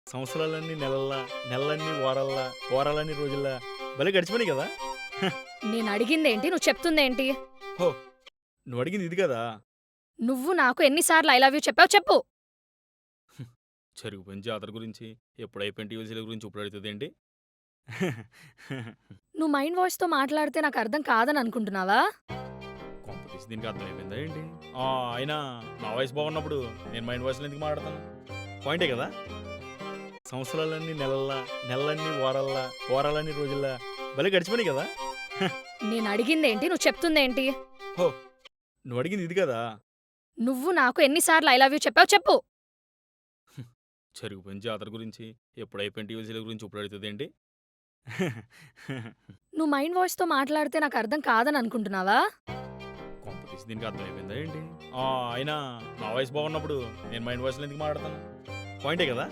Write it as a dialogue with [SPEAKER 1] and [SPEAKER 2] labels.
[SPEAKER 1] సంవత్సరాలన్నీ నెలల్లా, నెలలన్నీ వారాల్లా, వారాలన్నీ రోజుల్లా భలే గడిచిపోయినాయి కదా!
[SPEAKER 2] నేను అడిగిందేంటి? నువ్వు చెప్తుందేంటి?
[SPEAKER 1] హో! నువ్వు అడిగింది ఇది కదా!
[SPEAKER 2] నువ్వు నాకు ఎన్నిసార్లు ఐ లవ్ యూ చెప్పావు చెప్పు.
[SPEAKER 1] చెరుగుపోయిన జాతర గురించి, ఎప్పుడైపోయిన టీవీ సీరియల్ గురించి ఇప్పుడు అడుగుతదేంటి?
[SPEAKER 2] నువ్వు మైండ్ వాయిస్‌తో మాట్లాడితే నాకు అర్థం కాదని అనుకుంటున్నావా?
[SPEAKER 1] కొంపతీసి దీనికి అర్థమైపోయిందా ఏంటి? అయినా నా వాయిస్ బాగున్నప్పుడు నేను మైండ్ వాయిస్‌లో ఎందుకు మాట్లాడతాను? పాయింటే కదా! సంవత్సరాలన్నీ నెలల్లా, నెలలన్నీ వారాల్లా, వారాలన్నీ రోజుల్లా భలే గడిచిపోయినాయి కదా!
[SPEAKER 2] నేను అడిగిందేంటి? నువ్వు చెప్తుందేంటి?
[SPEAKER 1] హో! నువ్వు అడిగింది ఇది కదా!
[SPEAKER 2] నువ్వు నాకు ఎన్నిసార్లు ఐ లవ్ యూ చెప్పావు చెప్పు.
[SPEAKER 1] చెరుగుపోయిన జాతర గురించి, ఎప్పుడైపోయిన టీవీ సీరియల్ గురించి ఇప్పుడు అడుగుతదేంటి?
[SPEAKER 2] నువ్వు మైండ్ వాయిస్‌తో మాట్లాడితే నాకు అర్థం కాదని అనుకుంటున్నావా?
[SPEAKER 1] కొంపతీసి దీనికి అర్థమైపోయిందా ఏంటి? అయినా నా వాయిస్ బాగున్నప్పుడు నేను మైండ్ వాయిస్‌లో ఎందుకు మాట్లాడతాను? పాయింటే కదా!